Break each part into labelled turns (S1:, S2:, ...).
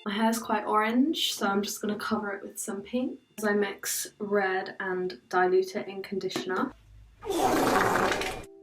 S1: My hair's quite orange, so I'm just going to cover it with some pink as I mix red and dilute it in conditioner.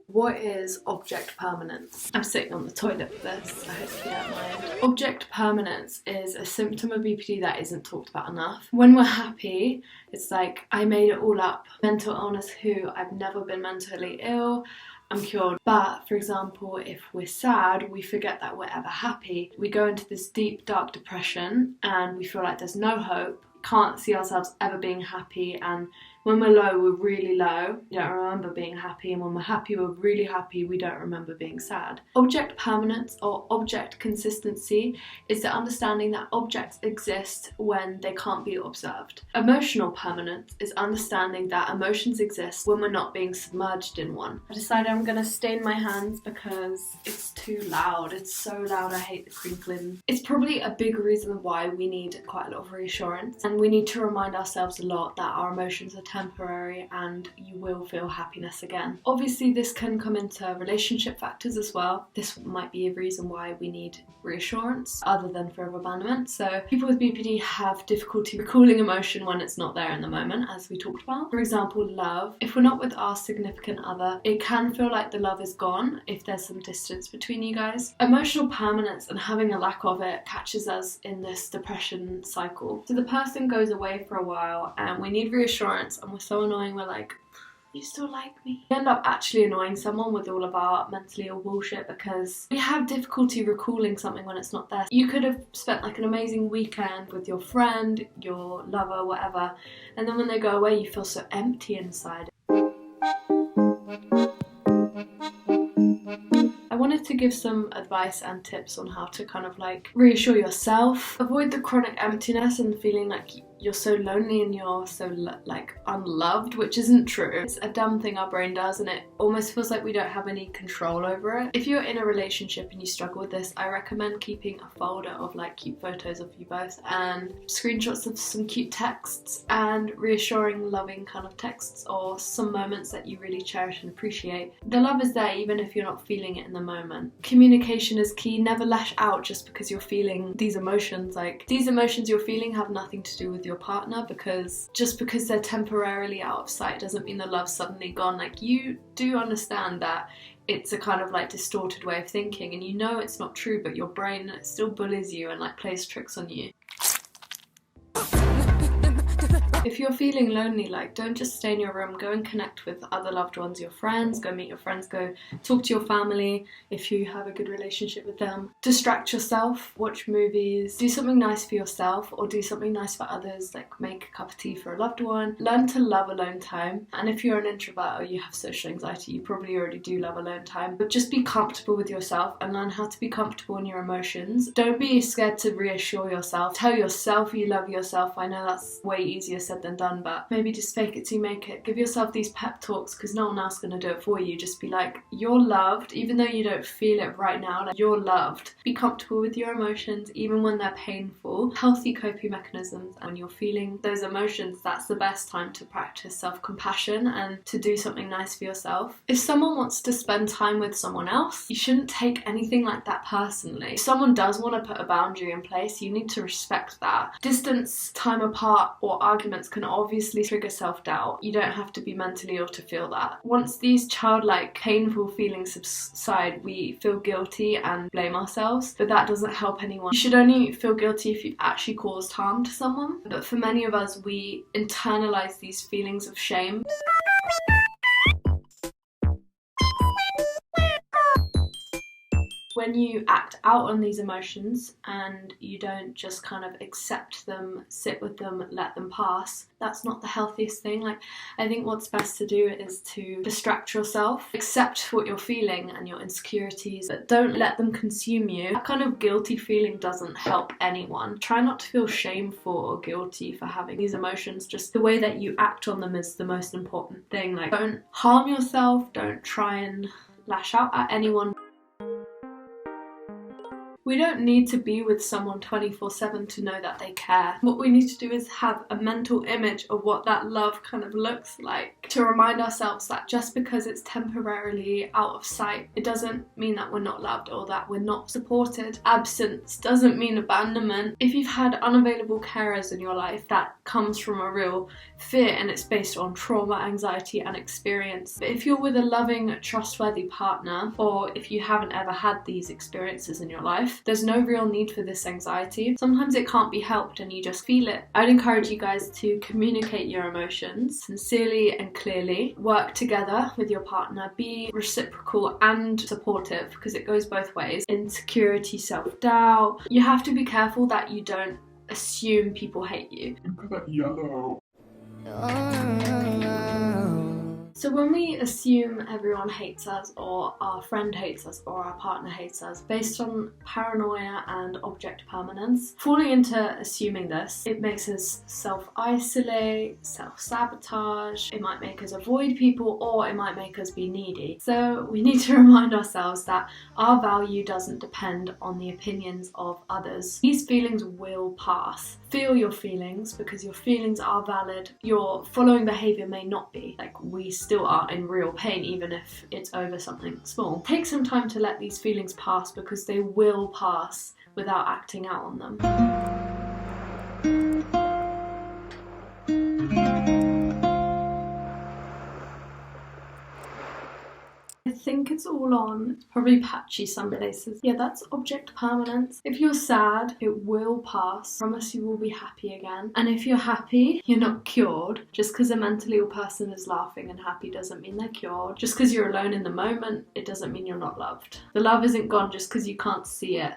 S1: What is object permanence? I'm sitting on the toilet for this, I hope you don't mind. Object permanence is a symptom of BPD that isn't talked about enough. When we're happy, it's like, I made it all up. Mental illness who? I've never been mentally ill. I'm cured. But for example, if we're sad, we forget that we're ever happy. We go into this deep, dark depression and we feel like there's no hope, can't see ourselves ever being happy, and when we're low, we're really low, we don't remember being happy, and when we're happy, we're really happy, we don't remember being sad. Object permanence or object consistency is the understanding that objects exist when they can't be observed. Emotional permanence is understanding that emotions exist when we're not being submerged in one. I decided I'm going to stain my hands because it's too loud. It's so loud, I hate the crinkling. It's probably a big reason why we need quite a lot of reassurance, and we need to remind ourselves a lot that our emotions are temporary and you will feel happiness again. Obviously this can come into relationship factors as well. This might be a reason why we need reassurance other than fear of abandonment. So people with BPD have difficulty recalling emotion when it's not there in the moment, as we talked about. For example, love. If we're not with our significant other, it can feel like the love is gone if there's some distance between you guys. Emotional permanence and having a lack of it catches us in this depression cycle. So the person goes away for a while and we need reassurance, and we're so annoying, we're like, you still like me? We end up actually annoying someone with all of our mentally ill bullshit because we have difficulty recalling something when it's not there. You could have spent like an amazing weekend with your friend, your lover, whatever, and then when they go away you feel so empty inside. I wanted to give some advice and tips on how to kind of like reassure yourself. Avoid the chronic emptiness and feeling like you're so lonely and you're so like unloved, which isn't true. It's a dumb thing our brain does and it almost feels like we don't have any control over it. If you're in a relationship and you struggle with this, I recommend keeping a folder of like cute photos of you both and screenshots of some cute texts and reassuring, loving kind of texts or some moments that you really cherish and appreciate. The love is there even if you're not feeling it in the moment. Communication is key. Never lash out just because you're feeling these emotions. Like, these emotions you're feeling have nothing to do with your partner, because just because they're temporarily out of sight doesn't mean the love's suddenly gone. Like, you do understand that it's a kind of like distorted way of thinking and you know it's not true, but your brain still bullies you and like plays tricks on you. If you're feeling lonely, like, don't just stay in your room, go and connect with other loved ones, your friends, go meet your friends, go talk to your family if you have a good relationship with them. Distract yourself, watch movies, do something nice for yourself or do something nice for others, like make a cup of tea for a loved one. Learn to love alone time, and if you're an introvert or you have social anxiety, you probably already do love alone time, but just be comfortable with yourself and learn how to be comfortable in your emotions. Don't be scared to reassure yourself. Tell yourself you love yourself. I know that's way easier said than done, but maybe just fake it till you make it. Give yourself these pep talks because no one else is going to do it for you. Just be like, you're loved even though you don't feel it right now. Like, you're loved. Be comfortable with your emotions even when they're painful. Healthy coping mechanisms, and when you're feeling those emotions, that's the best time to practice self-compassion and to do something nice for yourself. If someone wants to spend time with someone else, you shouldn't take anything like that personally. If someone does want to put a boundary in place, you need to respect that. Distance, time apart or arguments can obviously trigger self-doubt. You don't have to be mentally ill to feel that. Once these childlike painful feelings subside, we feel guilty and blame ourselves, but that doesn't help anyone. You should only feel guilty if you actually caused harm to someone, but for many of us we internalize these feelings of shame. When you act out on these emotions and you don't just kind of accept them, sit with them, let them pass, that's not the healthiest thing. Like, I think what's best to do is to distract yourself, accept what you're feeling and your insecurities, but don't let them consume you. That kind of guilty feeling doesn't help anyone. Try not to feel shameful or guilty for having these emotions. Just the way that you act on them is the most important thing. Like, don't harm yourself, don't try and lash out at anyone. We don't need to be with someone 24/7 to know that they care. What we need to do is have a mental image of what that love kind of looks like, to remind ourselves that just because it's temporarily out of sight, it doesn't mean that we're not loved or that we're not supported. Absence doesn't mean abandonment. If you've had unavailable carers in your life, that comes from a real fear, and it's based on trauma, anxiety and experience. But if you're with a loving, trustworthy partner, or if you haven't ever had these experiences in your life, there's no real need for this anxiety. Sometimes it can't be helped and you just feel it. I'd encourage you guys to communicate your emotions sincerely and clearly. Work together with your partner. Be reciprocal and supportive, because it goes both ways. Insecurity, self-doubt. You have to be careful that you don't assume people hate you.
S2: Look at that yellow.
S1: So when we assume everyone hates us, or our friend hates us, or our partner hates us, based on paranoia and object permanence, falling into assuming this, it makes us self-isolate, self-sabotage, it might make us avoid people, or it might make us be needy. So we need to remind ourselves that our value doesn't depend on the opinions of others. These feelings will pass. Feel your feelings, because your feelings are valid. Your following behaviour may not be. Like, we still are in real pain even if it's over something small. Take some time to let these feelings pass, because they will pass without acting out on them. I think it's all on. It's probably patchy some places. Yeah, that's object permanence. If you're sad, it will pass. I promise you will be happy again. And if you're happy, you're not cured. Just because a mentally ill person is laughing and happy doesn't mean they're cured. Just because you're alone in the moment, it doesn't mean you're not loved. The love isn't gone just because you can't see it.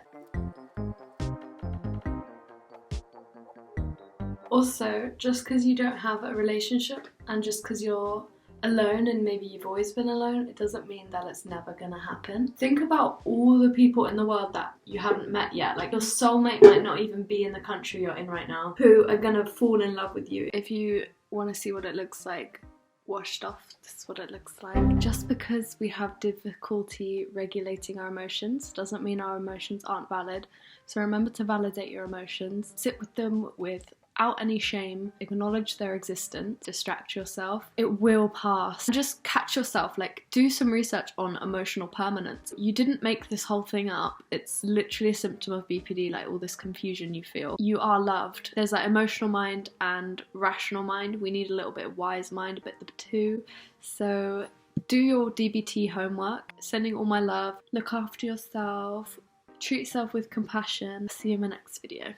S1: Also, just because you don't have a relationship, and just because you're alone and maybe you've always been alone, it doesn't mean that it's never gonna happen. Think about all the people in the world that you haven't met yet. Like, your soulmate might not even be in the country you're in right now, who are gonna fall in love with you. If you want to see what it looks like washed off, this is what it looks like. Just because we have difficulty regulating our emotions doesn't mean our emotions aren't valid. So remember to validate your emotions. Sit with them without any shame, acknowledge their existence, distract yourself. It will pass. Just catch yourself, like, do some research on emotional permanence. You didn't make this whole thing up. It's literally a symptom of BPD, like all this confusion you feel. You are loved. There's like emotional mind and rational mind. We need a little bit of wise mind, a bit of the two. So do your DBT homework. Sending all my love. Look after yourself. Treat yourself with compassion. See you in my next video.